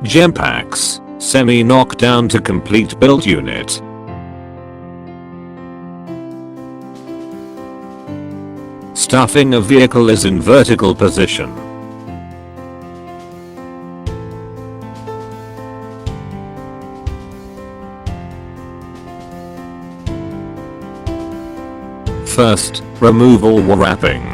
Paxx, semi-knockdown to complete build unit. Stuffing a vehicle is in vertical position. First, remove all wrapping.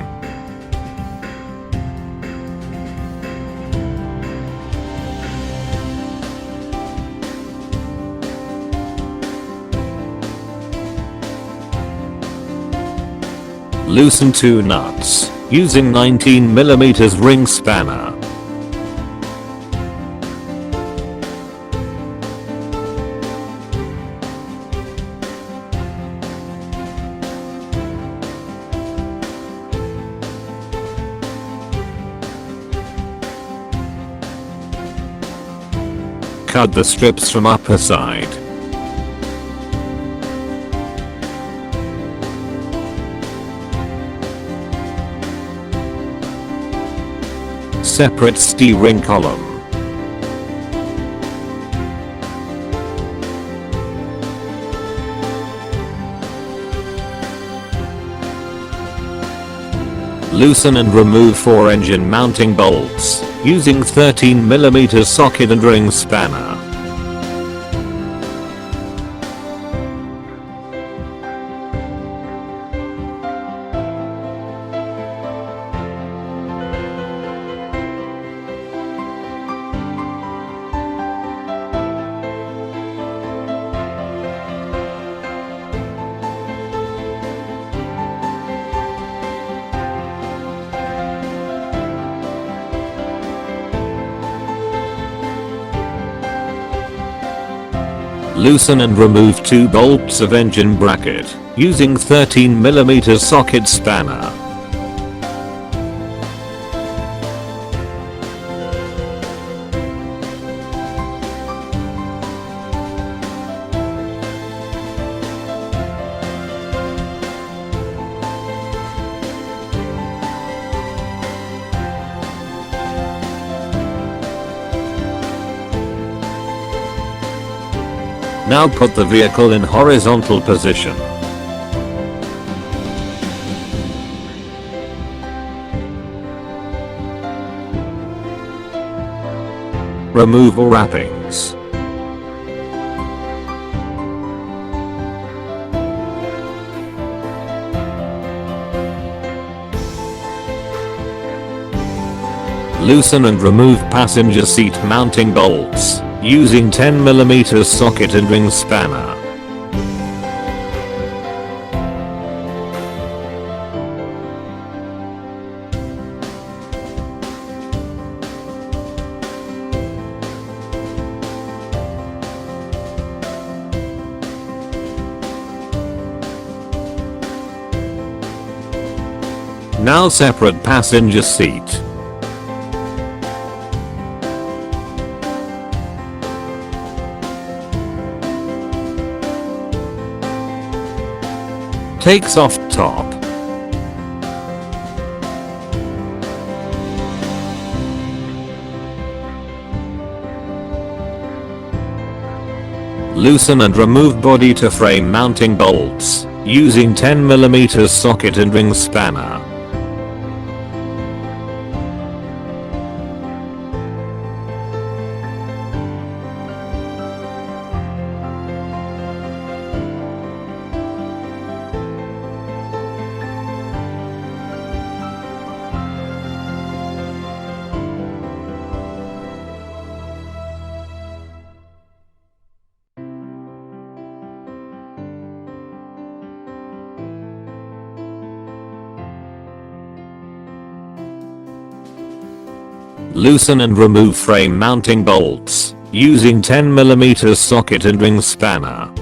Loosen 2 nuts, using 19mm ring spanner. Cut the strips from upper side. Separate steering column. Loosen and remove 4 engine mounting bolts, using 13mm socket and ring spanner. Loosen and remove 2 bolts of engine bracket, using 13mm socket spanner. Now put the vehicle in horizontal position. Remove all wrappings. Loosen and remove passenger seat mounting bolts, using 10mm socket and ring spanner. Now separate passenger seat. Take soft top. Loosen and remove body to frame mounting bolts, using 10mm socket and ring spanner. Loosen and remove frame mounting bolts, using 10mm socket and ring spanner.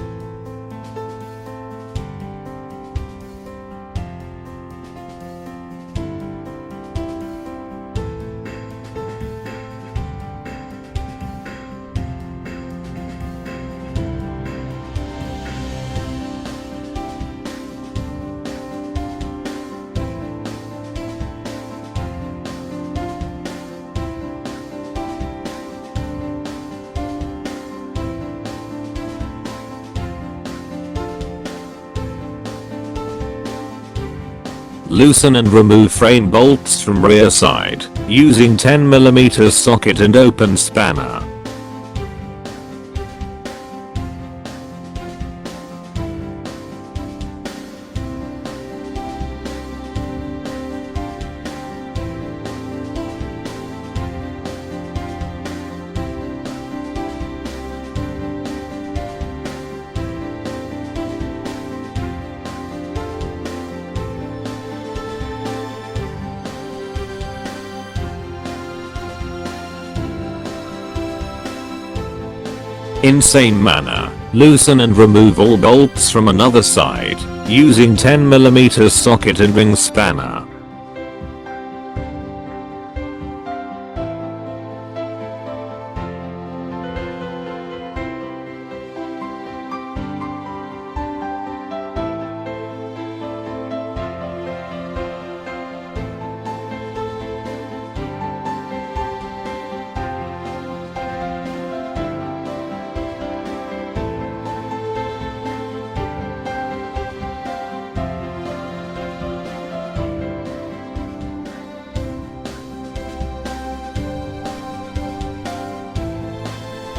Loosen and remove frame bolts from rear side using 10mm socket and open spanner. In same manner, loosen and remove all bolts from another side using 10mm socket and ring spanner.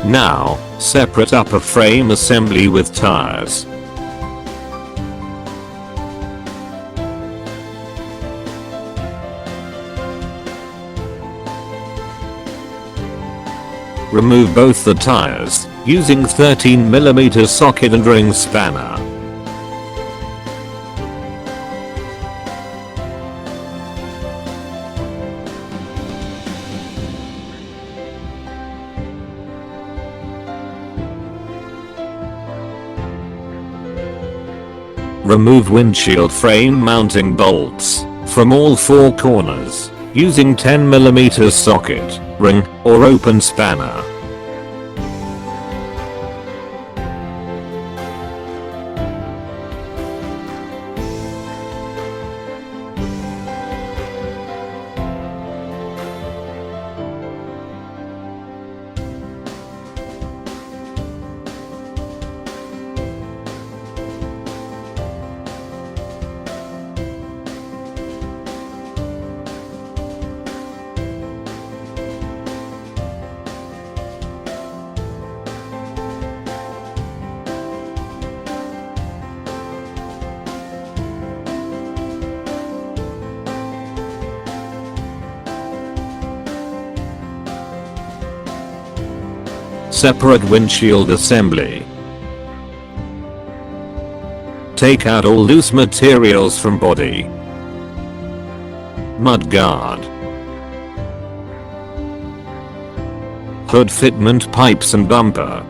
Now, separate upper frame assembly with tires. Remove both the tires using 13mm socket and ring spanner. Remove windshield frame mounting bolts from all four corners using 10mm socket, ring, or open spanner. Separate windshield assembly. Take out all loose materials from body, mudguard, hood fitment, pipes and bumper.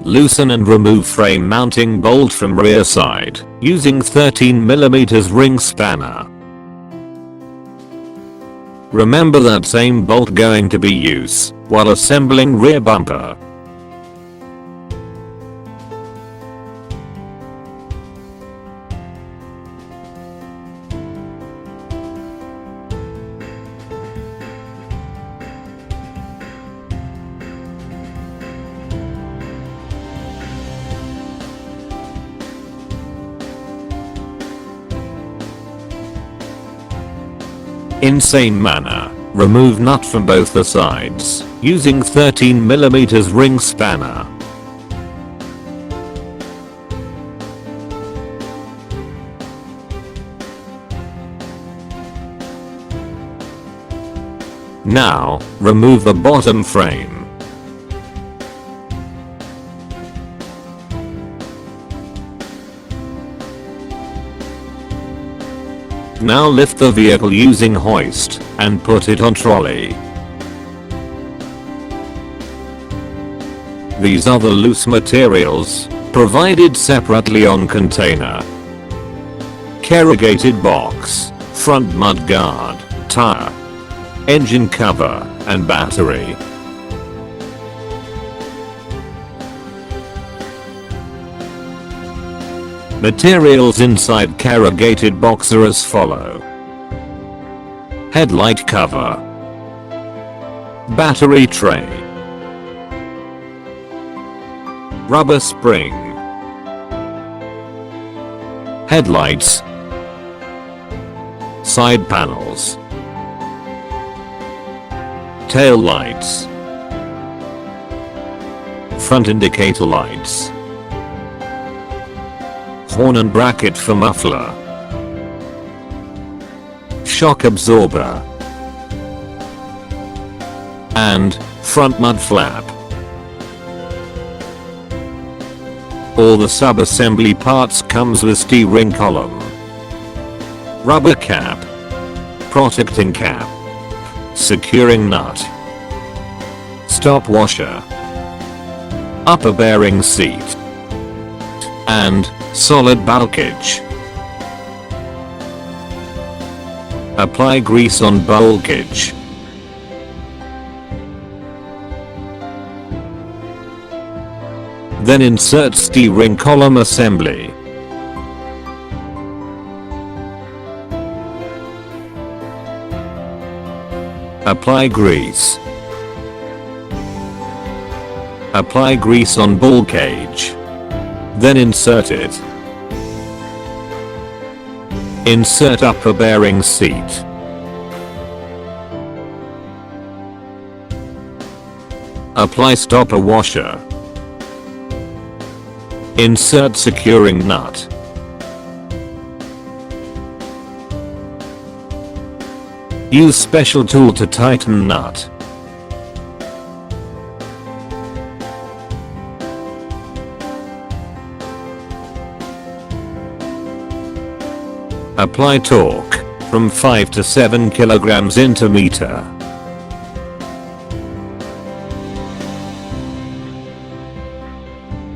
Loosen and remove frame mounting bolt from rear side using 13mm ring spanner. Remember that same bolt going to be used while assembling rear bumper. In same manner, remove nut from both the sides using 13mm ring spanner. Now, remove the bottom frame. Now lift the vehicle using hoist and put it on trolley. These are the loose materials provided separately on container. Corrugated box, front mudguard, tire, engine cover, and battery. Materials inside corrugated box are as follow. Headlight cover. Battery tray. Rubber spring. Headlights. Side panels. Tail lights. Front indicator lights. Horn and bracket for muffler. Shock absorber. And front mud flap. All the sub-assembly parts comes with steering column. Rubber cap. Protecting cap. Securing nut. Stop washer. Upper bearing seat. And solid bulkage. Apply grease on bulkage. Then insert steering column assembly. Apply grease. Apply grease on ball cage. Then insert it. Insert upper bearing seat. Apply stopper washer. Insert securing nut. Use special tool to tighten nut. Apply torque from 5 to 7 kilograms into meter.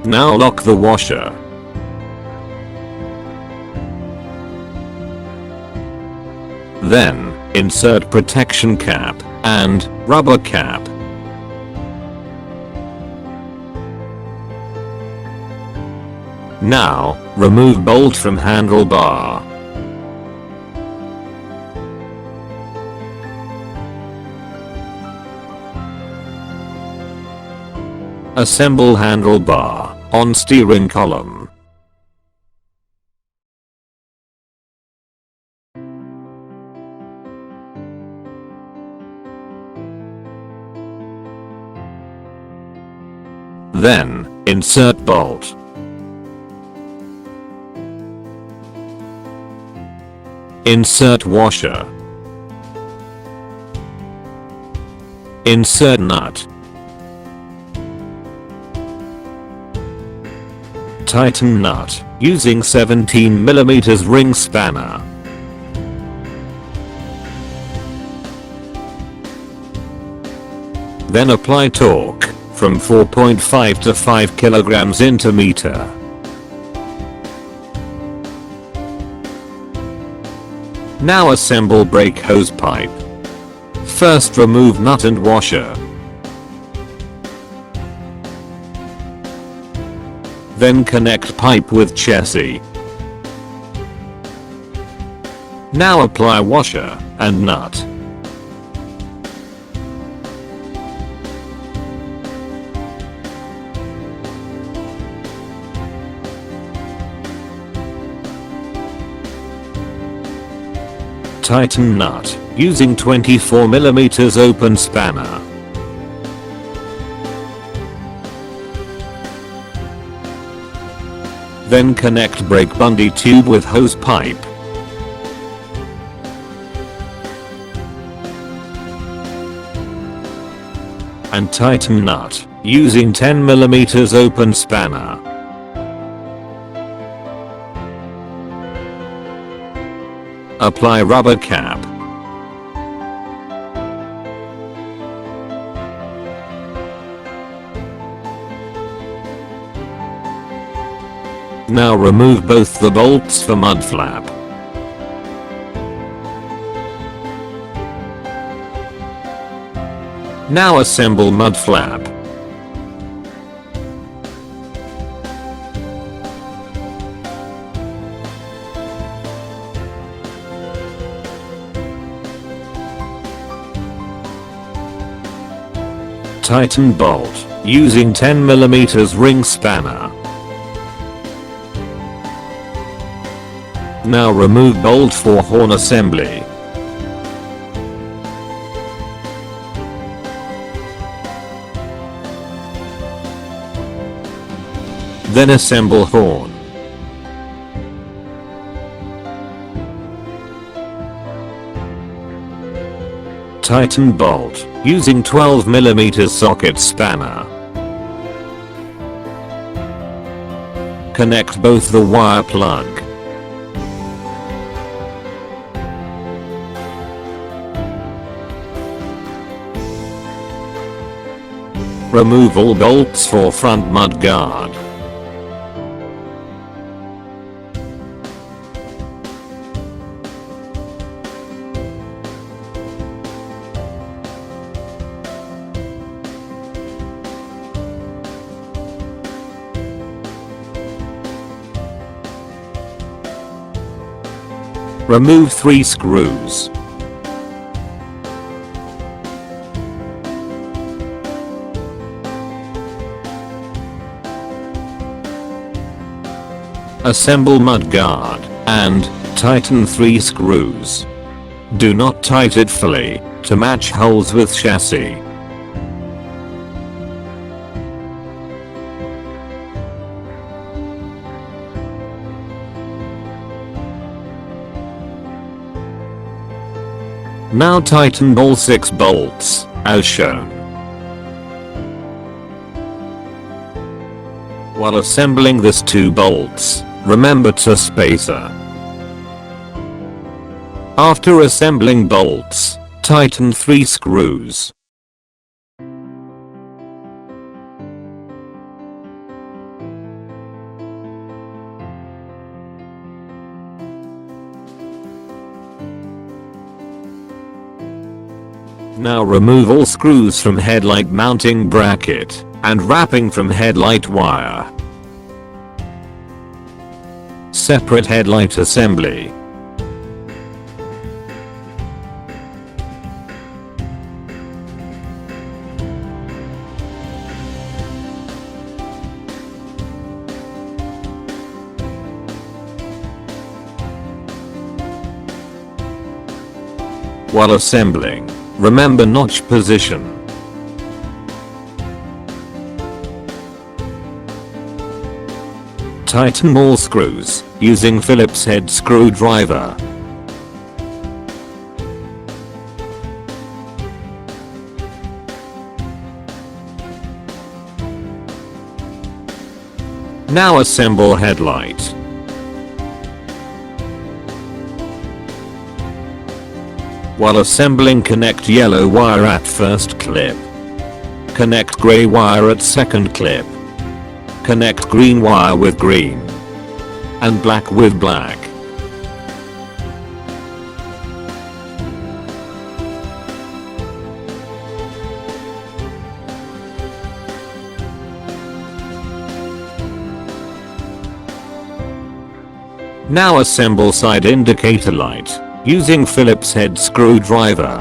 Now lock the washer. Then insert protection cap and rubber cap. Now remove bolt from handlebar. Assemble handlebar on steering column. Then insert bolt. Insert washer. Insert nut. Tighten nut using 17mm ring spanner. Then apply torque from 4.5 to 5 kilograms into meter. Now assemble brake hose pipe. First remove nut and washer. Then connect pipe with chassis. Now apply washer and nut. Tighten nut using 24mm open spanner. Then connect brake bundle tube with hose pipe. And tighten nut using 10mm open spanner. Apply rubber cap. Now remove both the bolts for mud flap. Now assemble mud flap. Tighten bolt using 10mm ring spanner. Now remove bolt for horn assembly. Then assemble horn. Tighten bolt using 12mm socket spanner. Connect both the wire plug. Remove all bolts for front mud guard. Remove 3 screws. Assemble mud guard and tighten 3 screws. Do not tighten it fully to match holes with chassis. Now tighten all 6 bolts, as shown. While assembling these 2 bolts, remember to spacer. After assembling bolts, tighten 3 screws. Now remove all screws from headlight mounting bracket and wrapping from headlight wire. Separate headlight assembly. While assembling, remember notch position. Tighten all screws using Phillips head screwdriver. Now assemble headlight. While assembling, connect yellow wire at first clip. Connect gray wire at second clip. Connect green wire with green. And black with black. Now assemble side indicator light using Phillips head screwdriver.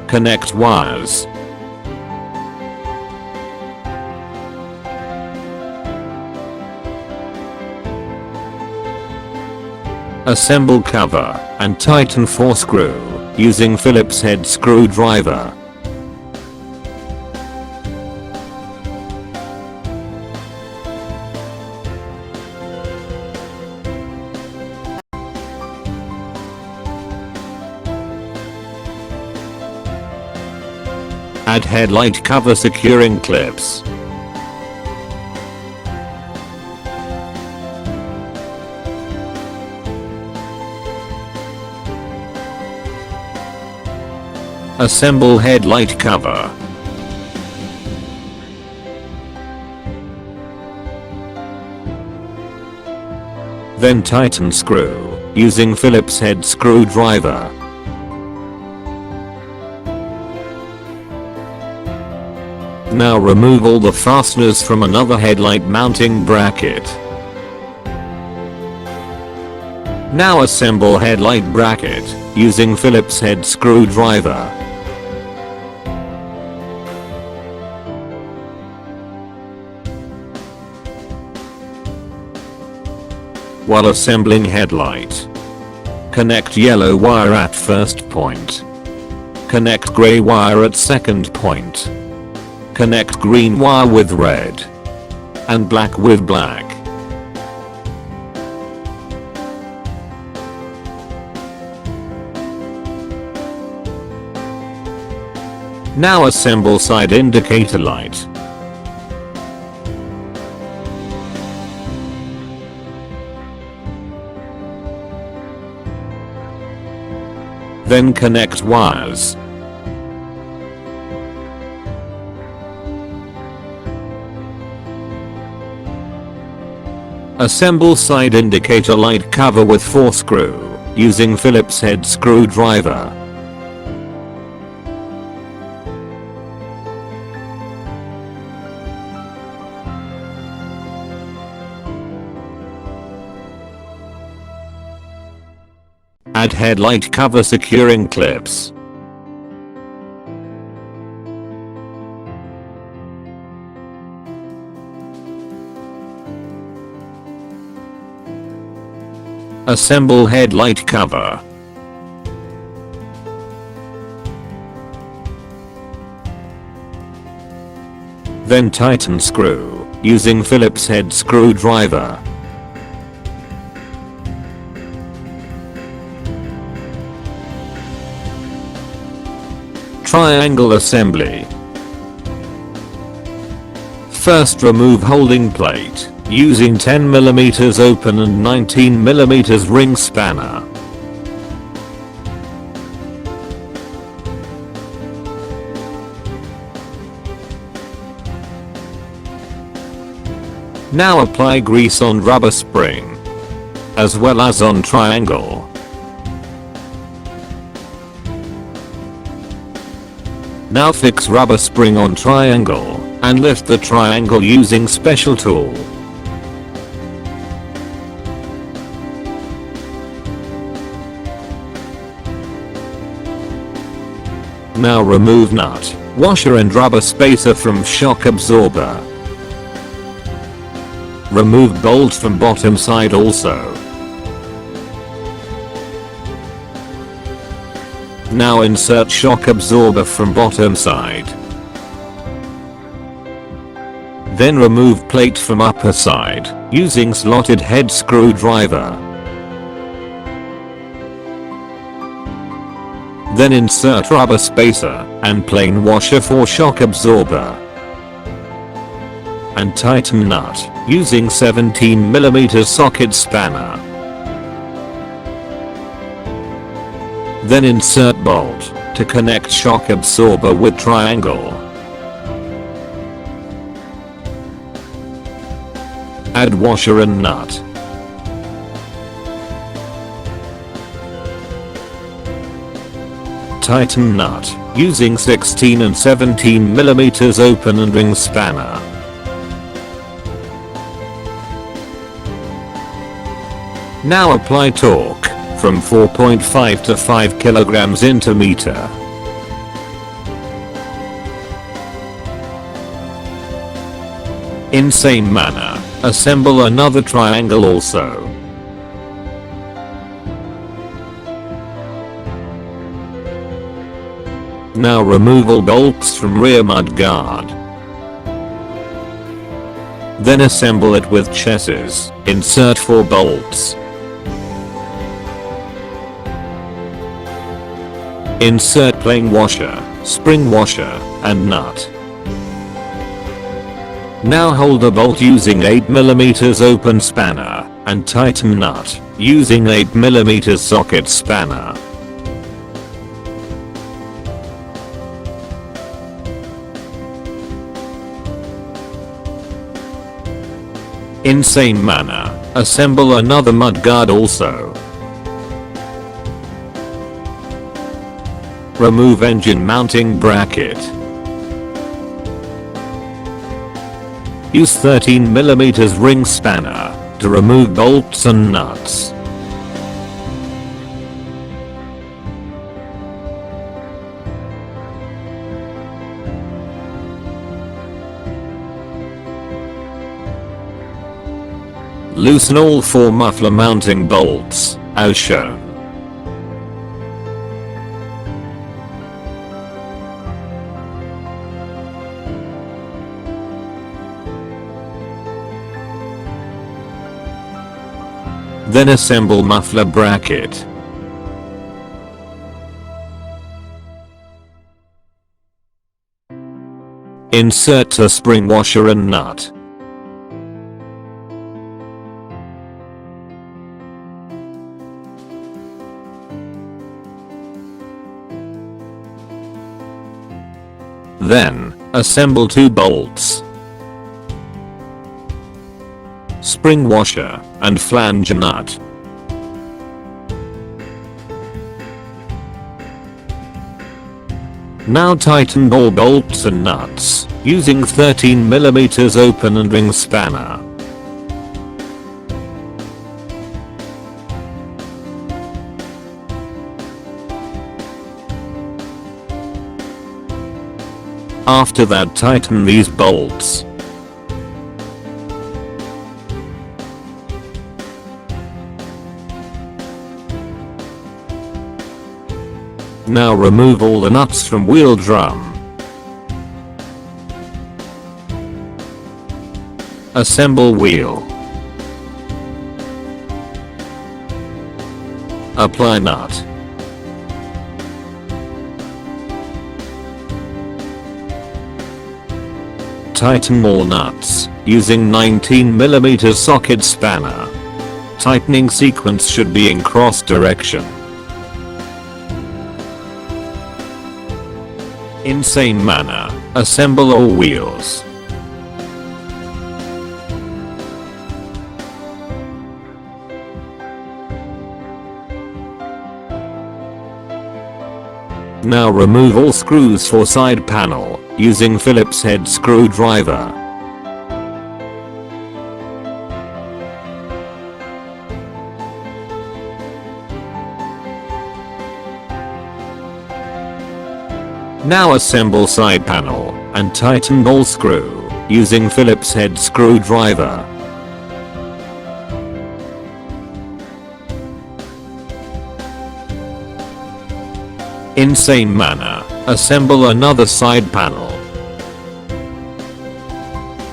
Connect wires. Assemble cover and tighten 4 screw using Phillips head screwdriver. Add headlight cover securing clips. Assemble headlight cover. Then tighten screw using Phillips head screwdriver. Now remove all the fasteners from another headlight mounting bracket. Now assemble headlight bracket using Phillips head screwdriver. While assembling headlight, connect yellow wire at first point. Connect gray wire at second point. Connect green wire with red. And black with black. Now assemble side indicator light. Then connect wires. Assemble side indicator light cover with 4 screw using Phillips head screwdriver. Add headlight cover securing clips. Assemble headlight cover. Then tighten screw using Phillips head screwdriver. Triangle assembly. First remove holding plate using 10mm open and 19mm ring spanner. Now apply grease on rubber spring as well as on triangle. Now fix rubber spring on triangle and lift the triangle using special tool. Now remove nut, washer and rubber spacer from shock absorber. Remove bolt from bottom side also. Now insert shock absorber from bottom side. Then remove plate from upper side using slotted head screwdriver. Then insert rubber spacer and plain washer for shock absorber. And tighten nut using 17mm socket spanner. Then insert bolt to connect shock absorber with triangle. Add washer and nut. Tighten nut using 16 and 17mm open and ring spanner. Now apply torque from 4.5 to 5 kg into meter. In same manner, assemble another triangle also. Now remove all bolts from rear mud guard. Then assemble it with chassis. Insert 4 bolts. Insert plain washer, spring washer, and nut. Now hold the bolt using 8mm open spanner and tighten nut using 8mm socket spanner. In same manner, assemble another mudguard also. Remove engine mounting bracket. Use 13mm ring spanner to remove bolts and nuts. Loosen all 4 muffler mounting bolts, as shown. Then assemble muffler bracket. Insert a spring washer and nut. Then, assemble 2 bolts, spring washer, and flange nut. Now tighten all bolts and nuts, using 13mm open and ring spanner. After that, tighten these bolts. Now remove all the nuts from wheel drum. Assemble wheel. Apply nut. Tighten all nuts, using 19mm socket spanner. Tightening sequence should be in cross direction. In same manner, assemble all wheels. Now remove all screws for side panel, using Phillips head screwdriver. Now assemble side panel, and tighten all screw, using Phillips head screwdriver. In same manner, assemble another side panel.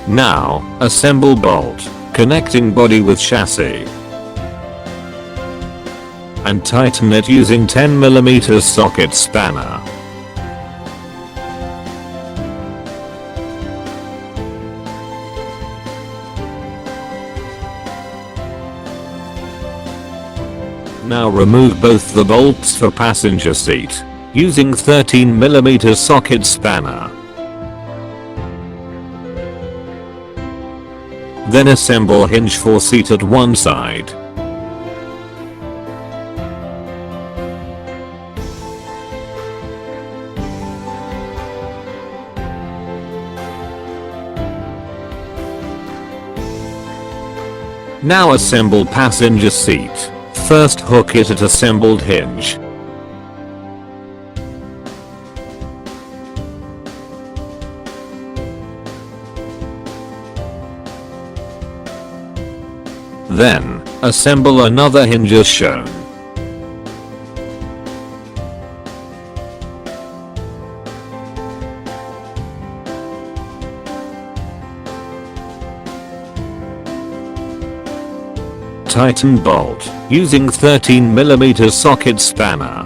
Now, assemble bolt, connecting body with chassis. And tighten it using 10mm socket spanner. Now remove both the bolts for passenger seat, using 13mm socket spanner. Then assemble hinge for seat at one side. Now assemble passenger seat. First hook it at assembled hinge. Then, assemble another hinge as shown. Tighten bolt, using 13mm socket spanner.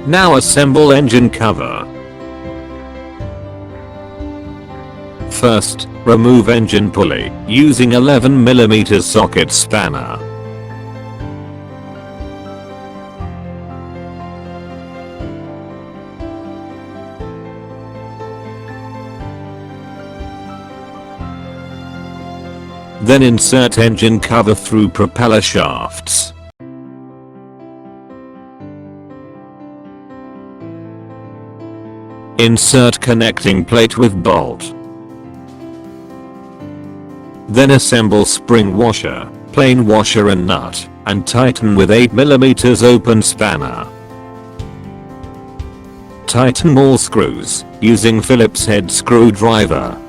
Now assemble engine cover. First, remove engine pulley, using 11mm socket spanner. Then insert engine cover through propeller shafts. Insert connecting plate with bolt. Then assemble spring washer, plain washer and nut, and tighten with 8mm open spanner. Tighten all screws using Phillips head screwdriver.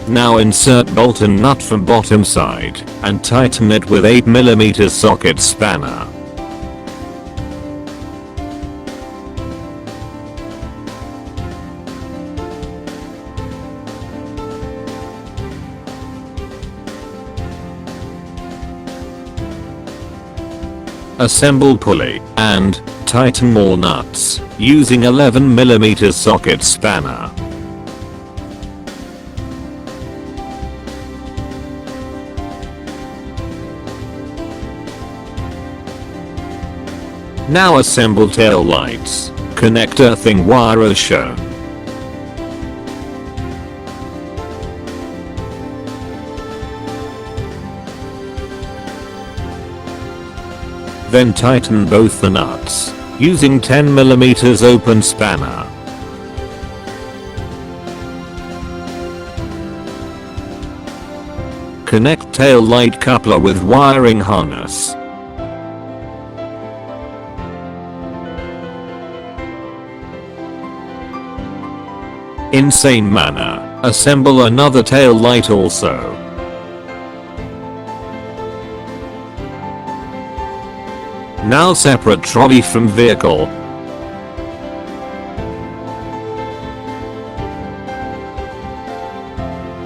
Now insert bolt and nut from bottom side and tighten it with 8mm socket spanner. Assemble pulley and tighten more nuts using 11mm socket spanner. Now assemble tail lights. Connect earthing wire as shown. Then tighten both the nuts using 10mm open spanner. Connect tail light coupler with wiring harness. In same manner, assemble another tail light also. Now separate trolley from vehicle.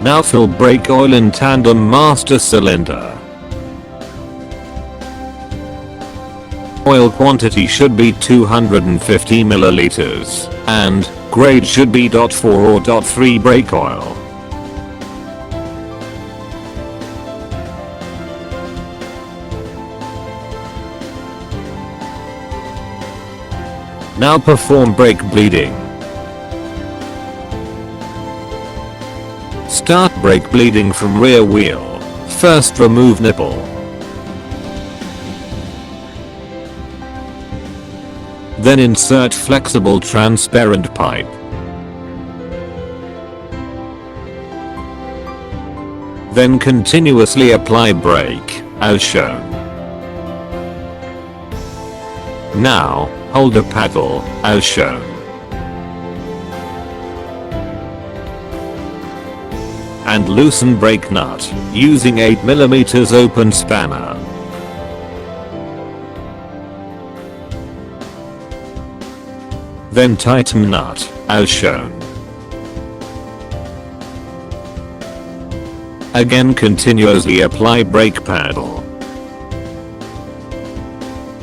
Now fill brake oil in tandem master cylinder. Oil quantity should be 250 milliliters and grade should be .4 or .3 brake oil. Now perform brake bleeding. Start brake bleeding from rear wheel. First remove nipple. Then insert flexible transparent pipe. Then continuously apply brake, as shown. Now, hold a paddle, as shown. And loosen brake nut, using 8mm open spanner. Then tighten nut, as shown. Again continuously apply brake paddle.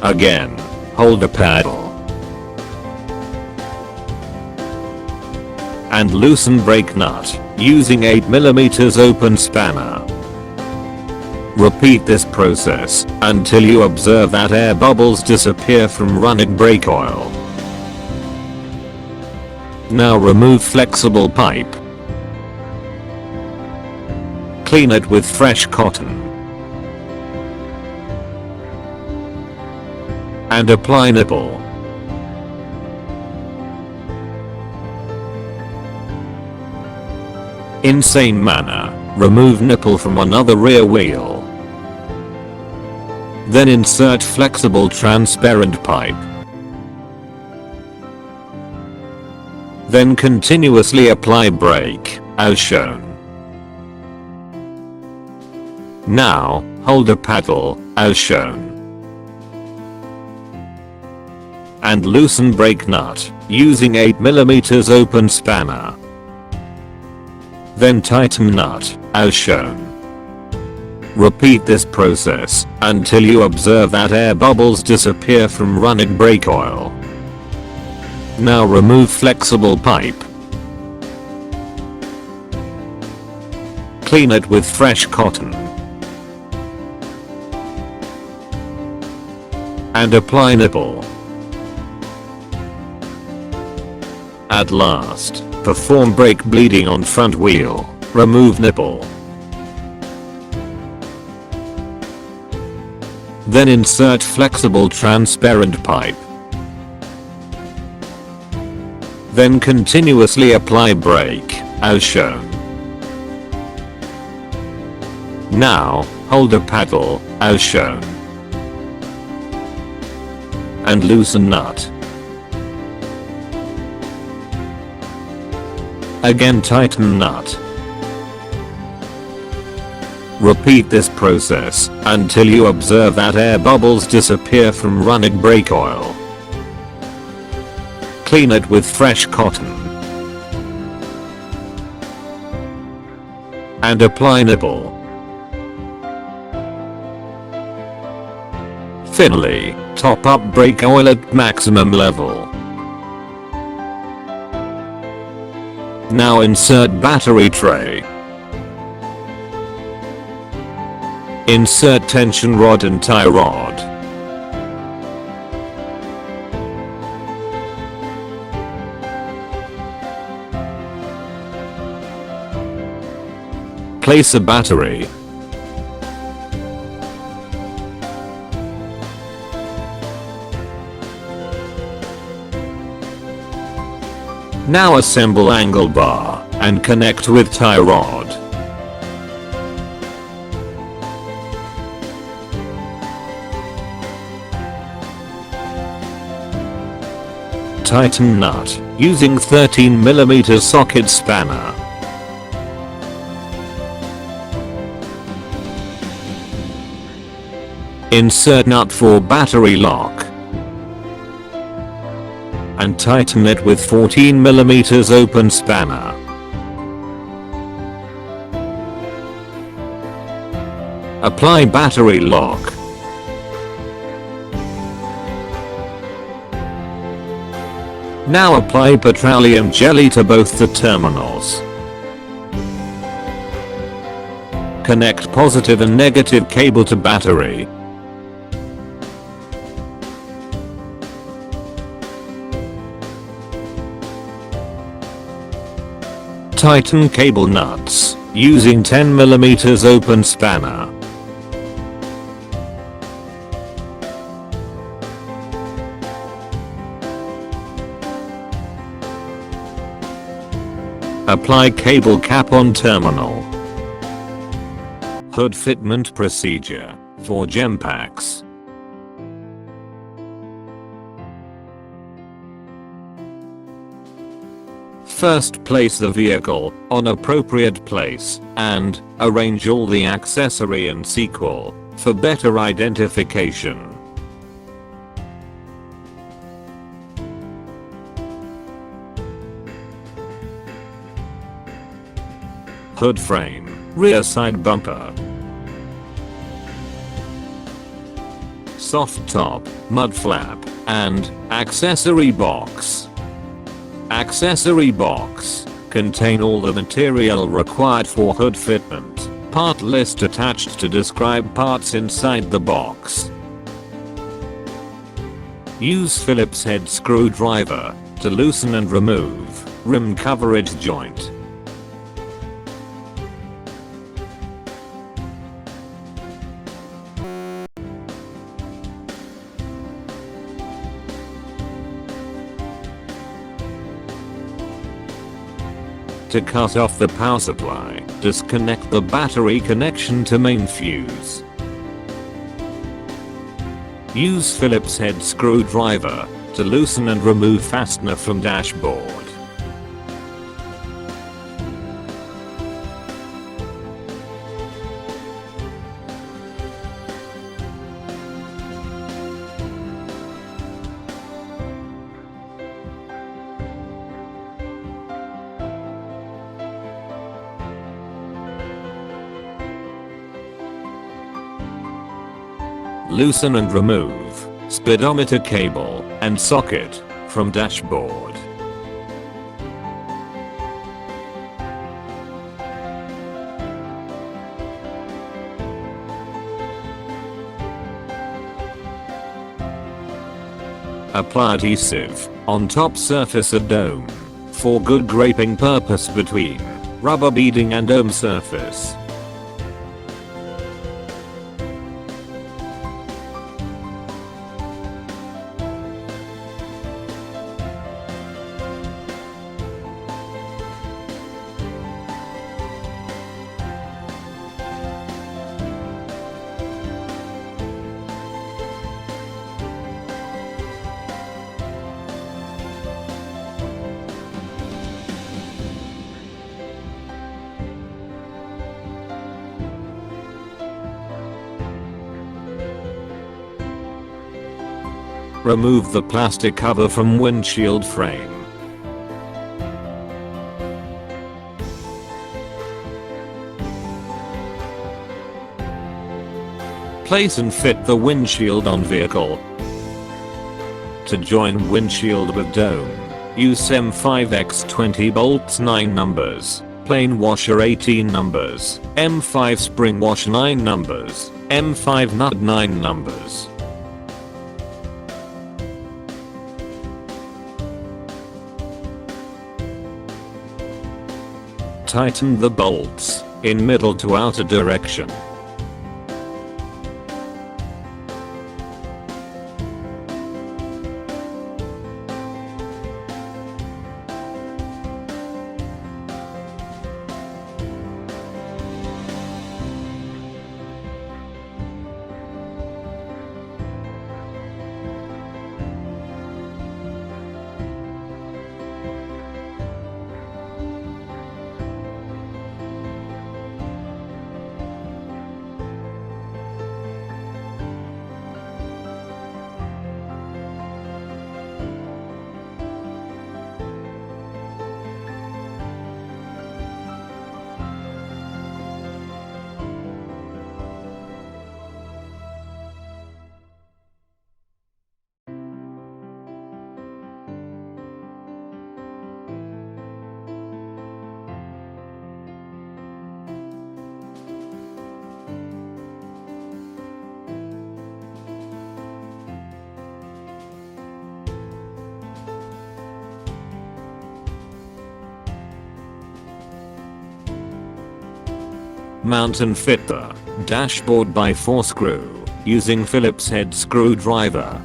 Again, hold a paddle. And loosen brake nut, using 8mm open spanner. Repeat this process until you observe that air bubbles disappear from running brake oil. Now remove flexible pipe. Clean it with fresh cotton. And apply nipple. In same manner, remove nipple from another rear wheel. Then insert flexible transparent pipe. Then continuously apply brake, as shown. Now, hold a paddle, as shown. And loosen brake nut, using 8mm open spanner. Then tighten nut, as shown. Repeat this process until you observe that air bubbles disappear from running brake oil. Now remove flexible pipe. Clean it with fresh cotton. And apply nipple. At last, perform brake bleeding on front wheel. Remove nipple. Then insert flexible transparent pipe. Then continuously apply brake, as shown. Now, hold a paddle, as shown, and loosen nut. Again tighten nut. Repeat this process until you observe that air bubbles disappear from running brake oil. Clean it with fresh cotton and apply nibble. Finally, top up brake oil at maximum level. Now insert battery tray. Insert tension rod and tie rod. Place a battery. Now assemble angle bar and connect with tie rod. Tighten nut using 13mm socket spanner. Insert nut for battery lock and tighten it with 14mm open spanner. Apply battery lock. Now apply petroleum jelly to both the terminals. Connect positive and negative cable to battery. Tighten cable nuts using 10mm open spanner. Apply cable cap on terminal. Hood fitment procedure for Paxx. First, place the vehicle on appropriate place and arrange all the accessory and sequel for better identification. Hood frame, rear side bumper, soft top, mud flap, and accessory box. Accessory box contain all the material required for hood fitment. Part list attached to describe parts inside the box. Use Phillips head screwdriver to loosen and remove rim coverage joint. To cut off the power supply, disconnect the battery connection to main fuse. Use Phillips head screwdriver to loosen and remove fastener from dashboard. Loosen and remove speedometer cable and socket from dashboard. Apply adhesive on top surface of dome for good graping purpose between rubber beading and dome surface. Remove the plastic cover from windshield frame. Place and fit the windshield on vehicle. To join windshield with dome, use M5X 20 bolts 9 numbers, plain washer 18 numbers, M5 spring wash 9 numbers, M5 nut 9 numbers. Tighten the bolts in middle to outer direction. Mount and fit the dashboard by 4 screw using Phillips head screwdriver.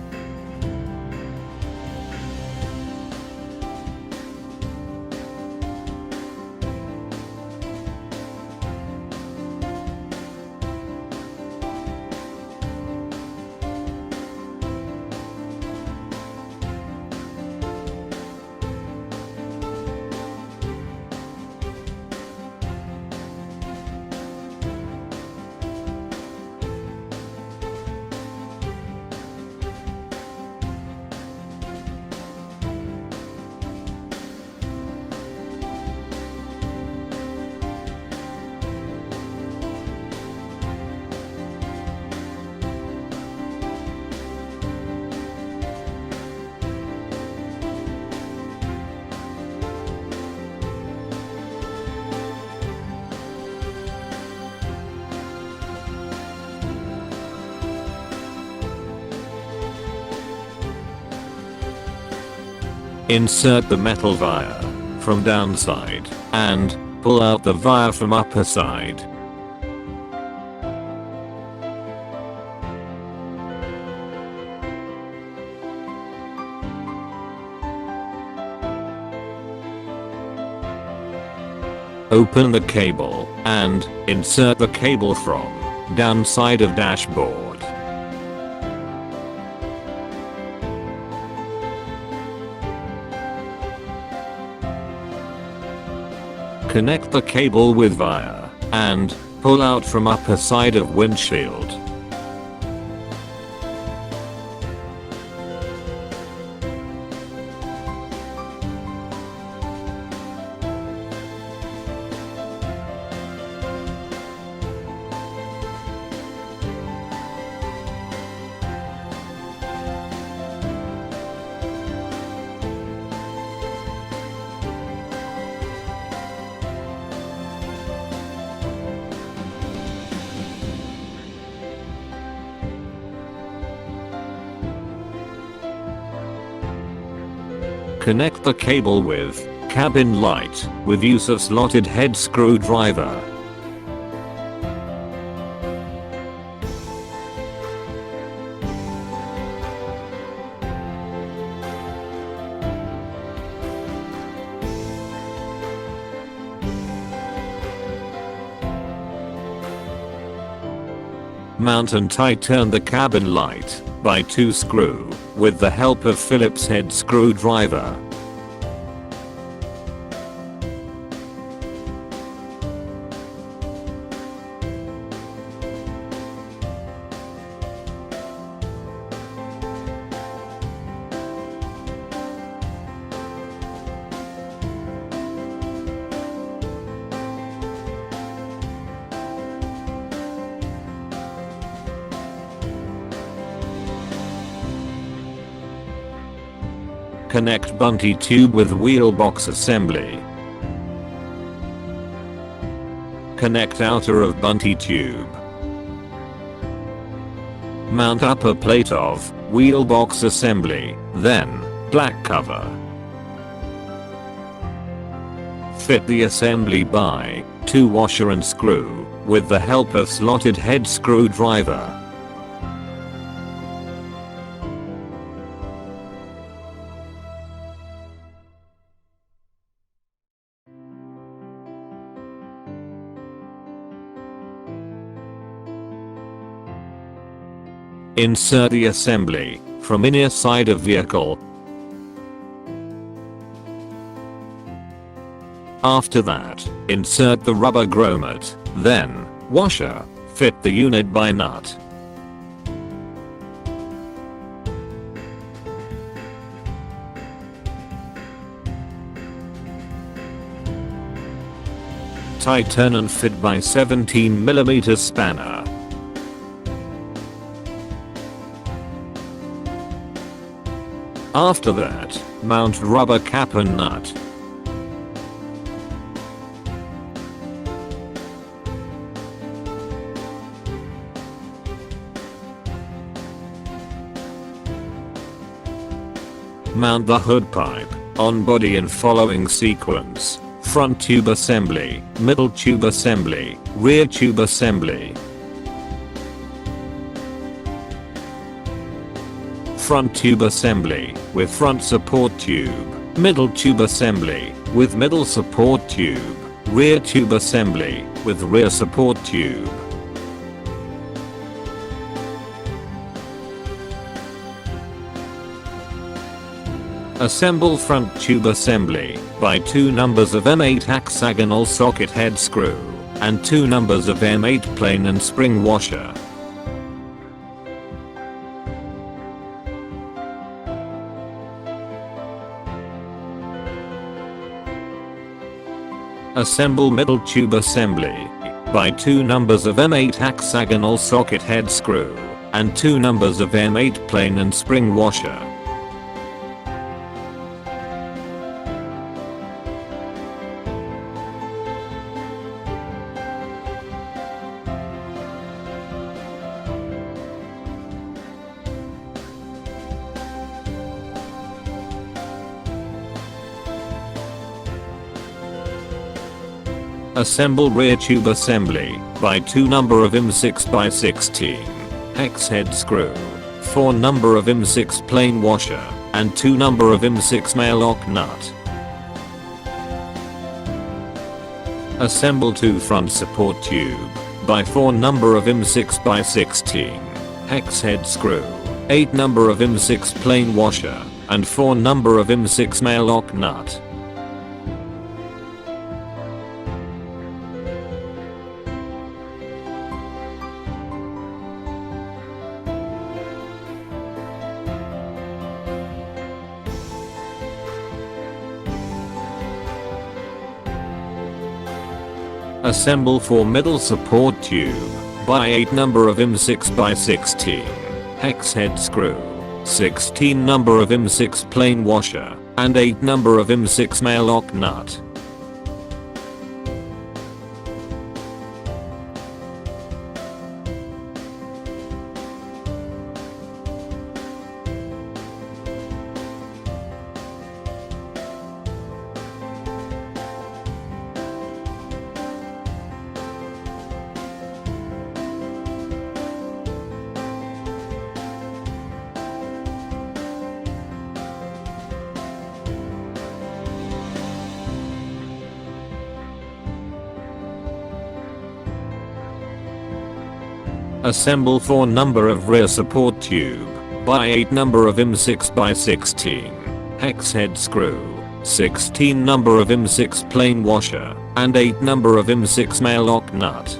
Insert the metal wire from downside and pull out the wire from upper side. Open the cable and insert the cable from downside of dashboard. Connect the cable with wire and pull out from upper side of windshield. Connect the cable with cabin light with use of slotted head screwdriver. Mount and tighten the cabin light by 2 screw with the help of Phillips head screwdriver. Connect bunty tube with wheel box assembly. Connect outer of bunty tube. Mount upper plate of wheel box assembly, then black cover. Fit the assembly by 2 washer and screw with the help of slotted head screwdriver. Insert the assembly from inner side of vehicle. After that, insert the rubber grommet, then washer. Fit the unit by nut. Tighten and fit by 17mm spanner. After that, mount rubber cap and nut. Mount the hood pipe on body in following sequence: front tube assembly, middle tube assembly, rear tube assembly. Front tube assembly with front support tube, middle tube assembly with middle support tube, rear tube assembly with rear support tube. Assemble front tube assembly by 2 numbers of M8 hexagonal socket head screw and 2 numbers of M8 plain and spring washer. Assemble middle tube assembly by 2 numbers of M8 hexagonal socket head screw and 2 numbers of M8 plain and spring washer. Assemble rear tube assembly by 2 number of M6x16 hex head screw, 4 number of M6 plain washer, and 2 number of M6 male lock nut. Assemble 2 front support tube by 4 number of M6x16 hex head screw, 8 number of M6 plain washer, and 4 number of M6 male lock nut. Assemble 4 middle support tube by 8 number of M6x16 hex head screw, 16 number of M6 plain washer, and 8 number of M6 male lock nut. Assemble 4 number of rear support tube by 8 number of M6x16 hex head screw, 16 number of M6 plain washer, and 8 number of M6 male lock nut.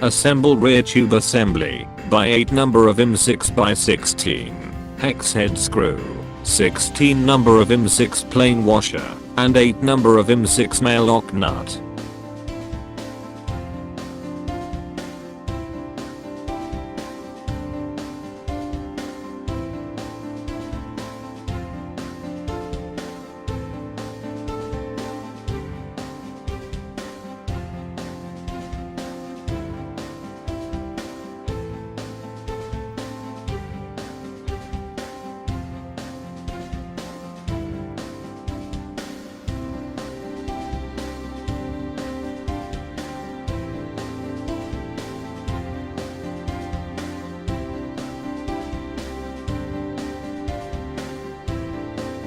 Assemble rear tube assembly by 8 number of M6 by 16 hex head screw, 16 number of M6 plain washer, and 8 number of M6 male lock nut.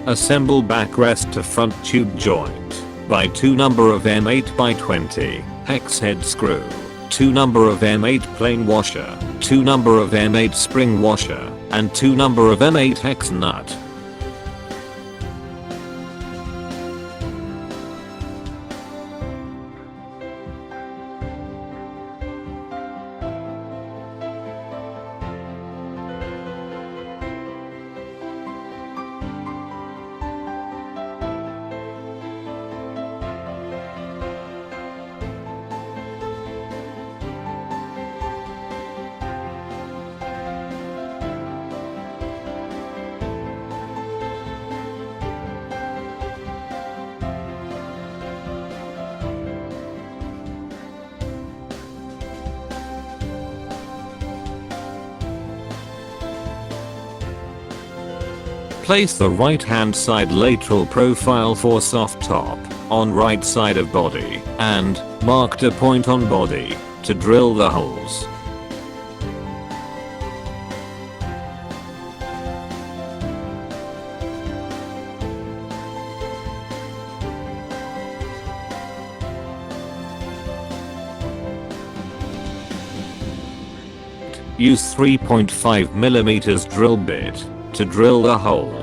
Assemble backrest to front tube joint by 2 number of M8 by 20 hex head screw, 2 number of M8 plain washer, 2 number of M8 spring washer, and 2 number of M8 hex nut. Place the right hand side lateral profile for soft top on right side of body and marked a point on body to drill the holes. Use 3.5mm drill bit to drill the hole.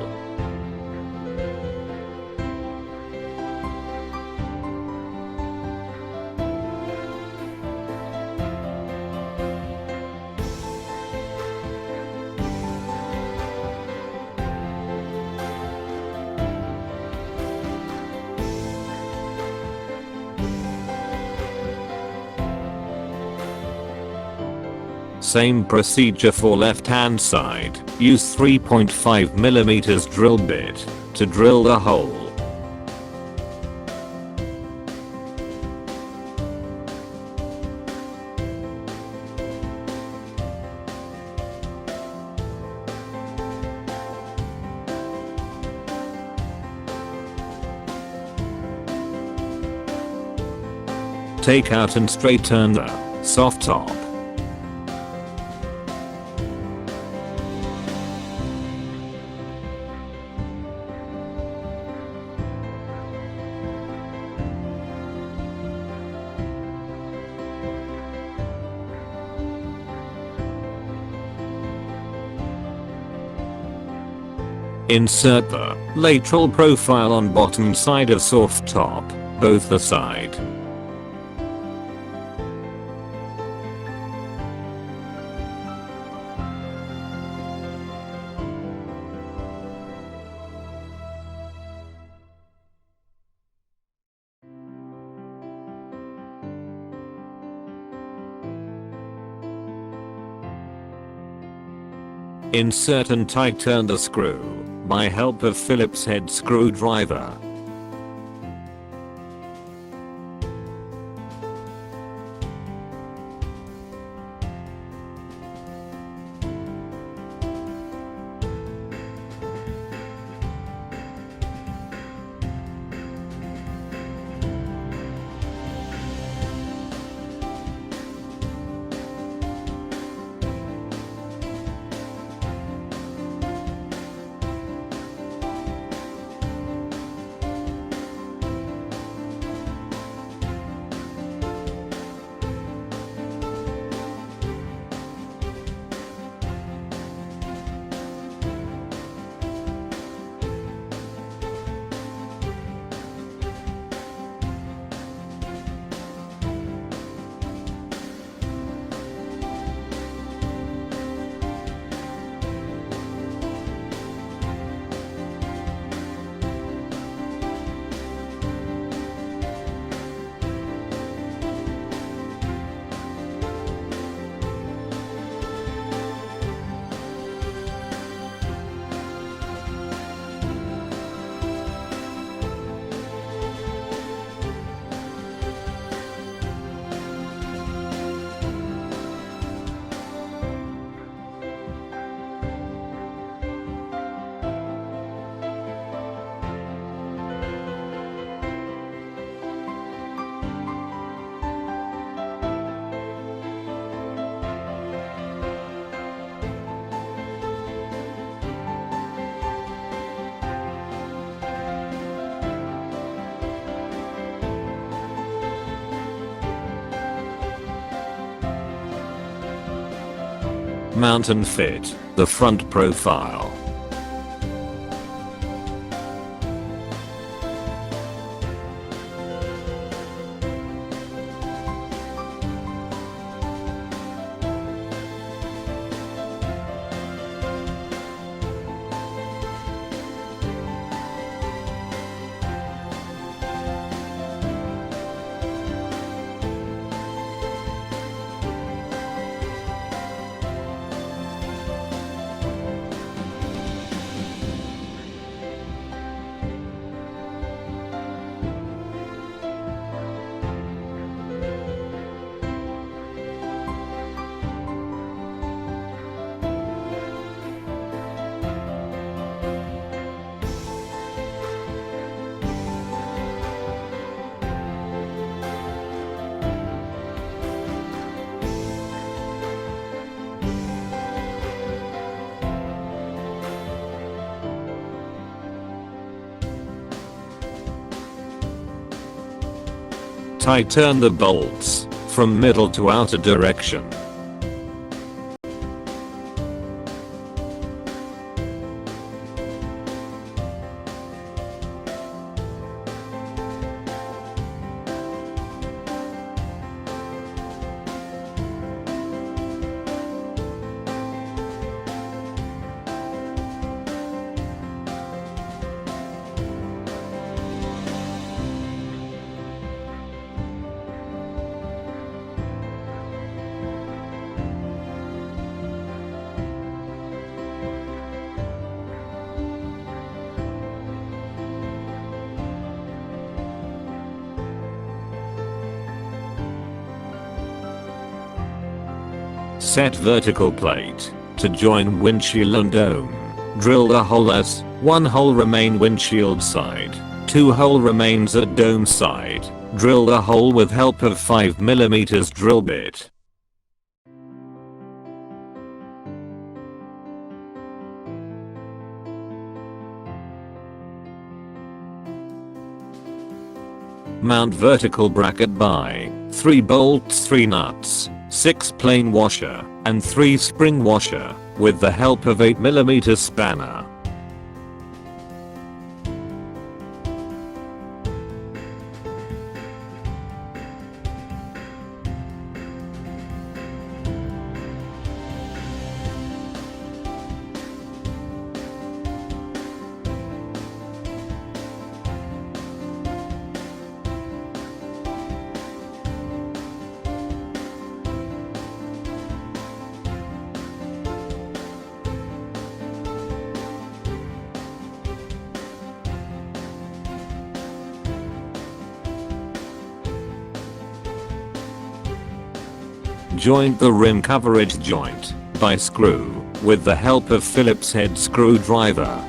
Same procedure for left hand side. Use 3.5mm drill bit to drill the hole. Take out and straighten the soft top. Insert the lateral profile on bottom side of soft top, both the side. Insert and tighten the screw by help of Phillips head screwdriver. Mount and fit the front profile. Tighten the bolts from middle to outer direction. Set vertical plate to join windshield and dome. Drill the hole as 1 hole remain windshield side, 2 hole remains at dome side. Drill the hole with help of 5mm drill bit. Mount vertical bracket by 3 bolts, 3 nuts, 6 plain washer, and 3 spring washer, with the help of 8mm spanner. Joint the rim coverage joint by screw with the help of Phillips head screwdriver.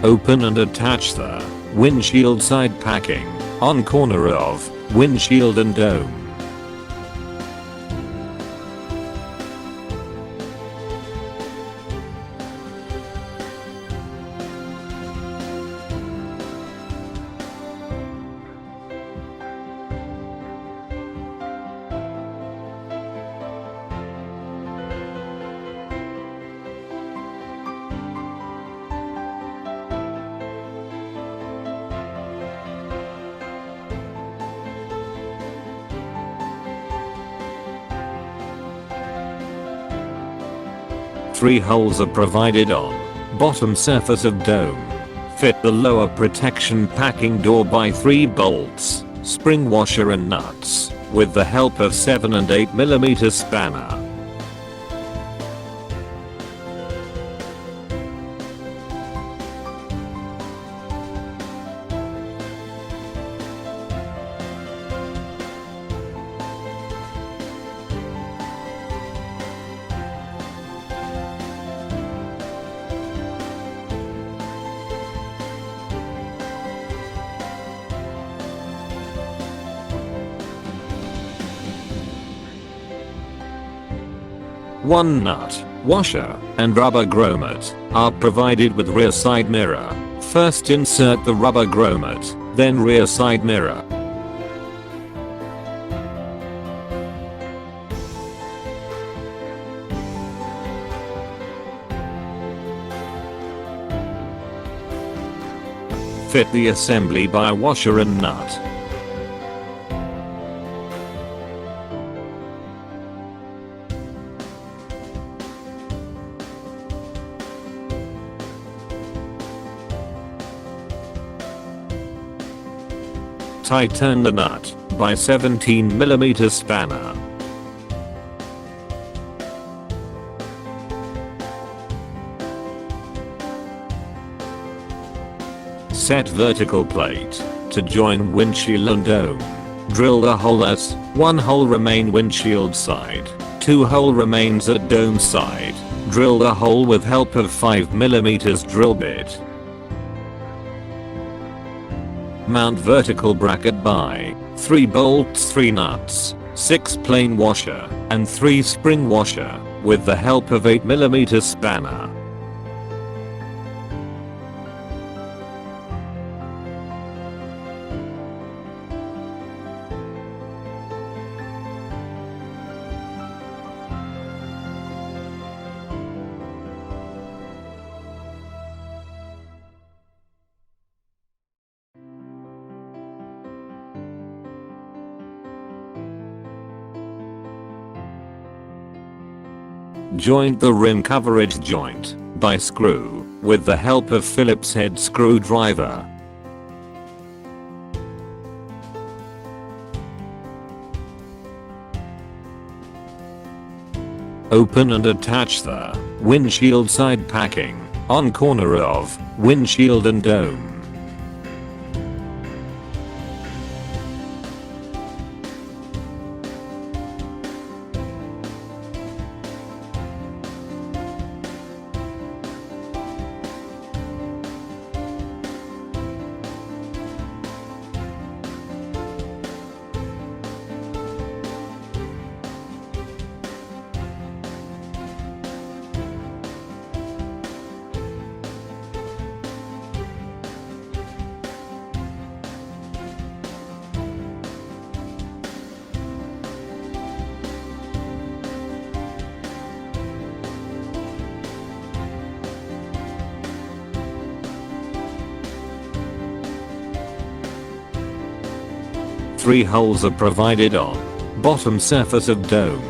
Open and attach the windshield side packing on corner of windshield and dome. Three holes are provided on bottom surface of dome. Fit the lower protection packing door by 3 bolts, spring washer and nuts, with the help of 7 and 8mm spanner. One nut washer, and rubber grommet are provided with rear side mirror. First insert the rubber grommet, then rear side mirror. Fit the assembly by washer and nut. Tighten the nut by 17mm spanner. Set vertical plate to join windshield and dome. Drill the hole as 1 hole remain windshield side, 2 hole remains at dome side. Drill the hole with help of 5mm drill bit. Mount vertical bracket by 3 bolts, 3 nuts, 6 plain washer, and 3 spring washer with the help of 8mm spanner. Joint the rim coverage joint by screw with the help of Phillips head screwdriver. Open and attach the windshield side packing on corner of windshield and dome. Three holes are provided on bottom surface of dome.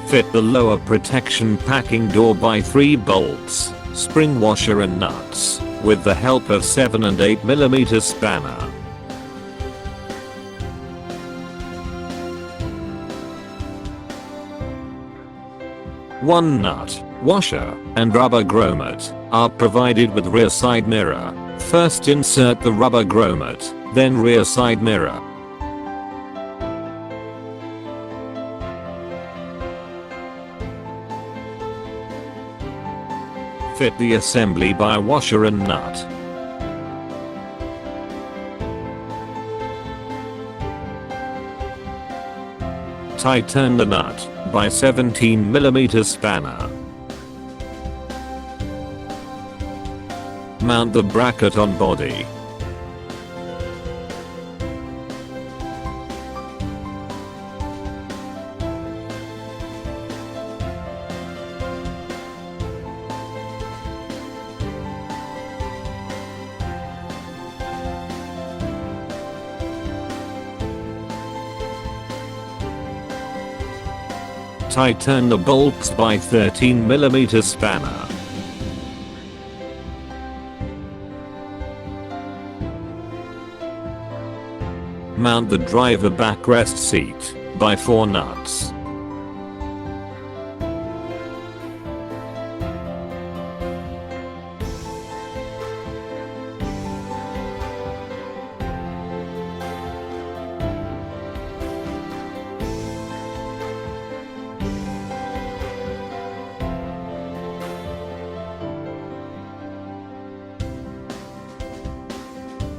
Fit the lower protection packing door by 3 bolts, spring washer and nuts with the help of 7 and 8mm spanner. One nut, washer, and rubber grommet are provided with rear side mirror. First insert the rubber grommet, then rear side mirror. Fit the assembly by washer and nut. Tighten the nut by 17mm spanner. Mount the bracket on body. Tighten the bolts by 13mm spanner. Mount the driver backrest seat by 4 nuts.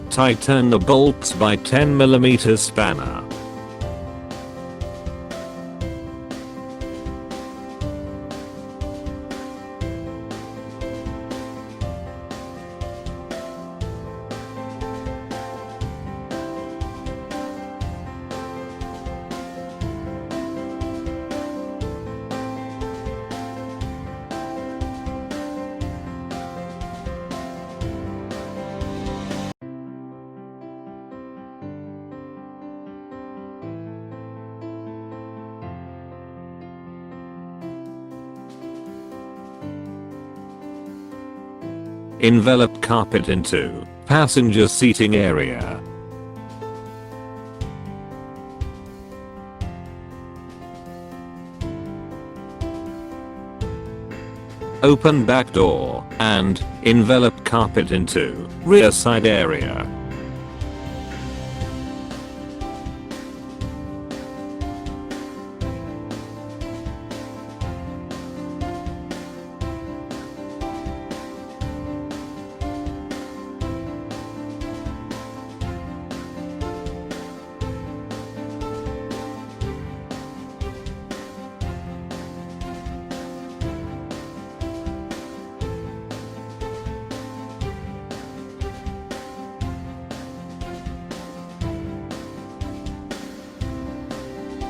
Tighten the bolts by 10mm spanner. Envelop carpet into passenger seating area. Open back door and envelop carpet into rear side area.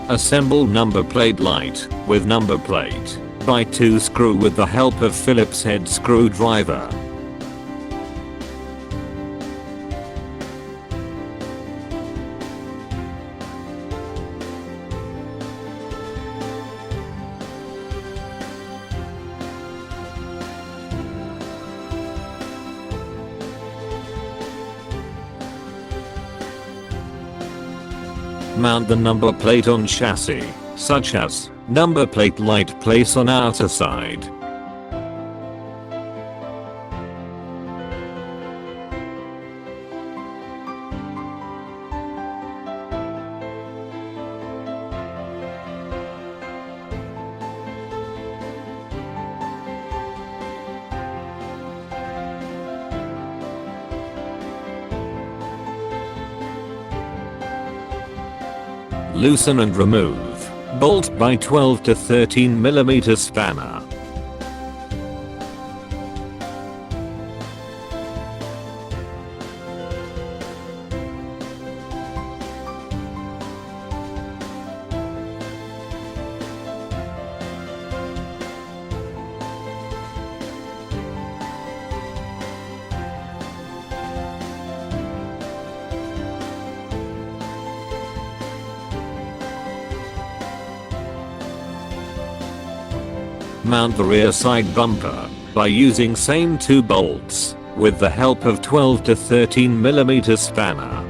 Assemble number plate light with number plate by 2 screw with the help of Phillips head screwdriver. Mount the number plate on chassis, such as number plate light place on outer side. Loosen and remove bolt by 12 to 13 mm spanner. Mount the rear side bumper by using same 2 bolts with the help of 12 to 13 mm spanner.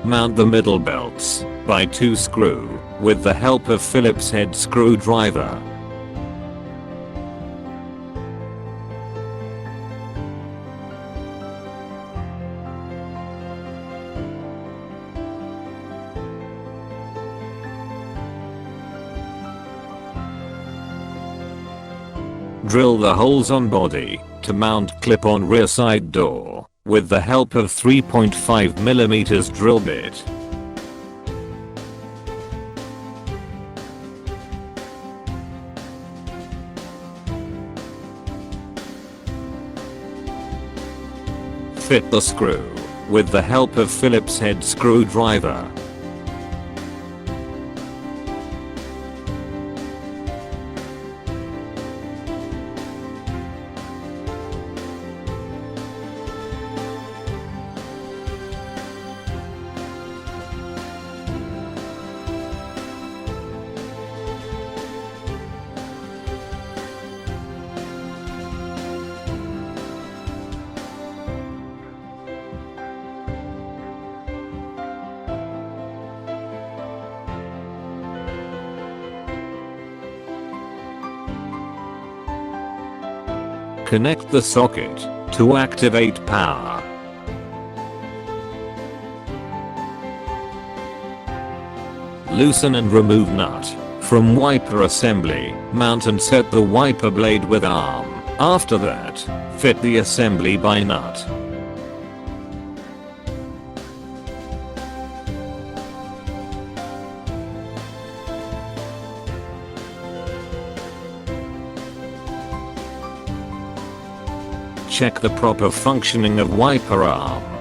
Mount the middle belts by 2 screw with the help of Phillips head screwdriver. Drill the holes on body to mount clip-on rear side door with the help of 3.5 mm drill bit. Fit the screw with the help of Phillips head screwdriver. Connect the socket to activate power. Loosen and remove nut from wiper assembly. Mount and set the wiper blade with arm. After that, fit the assembly by nut. Check the proper functioning of wiper arm.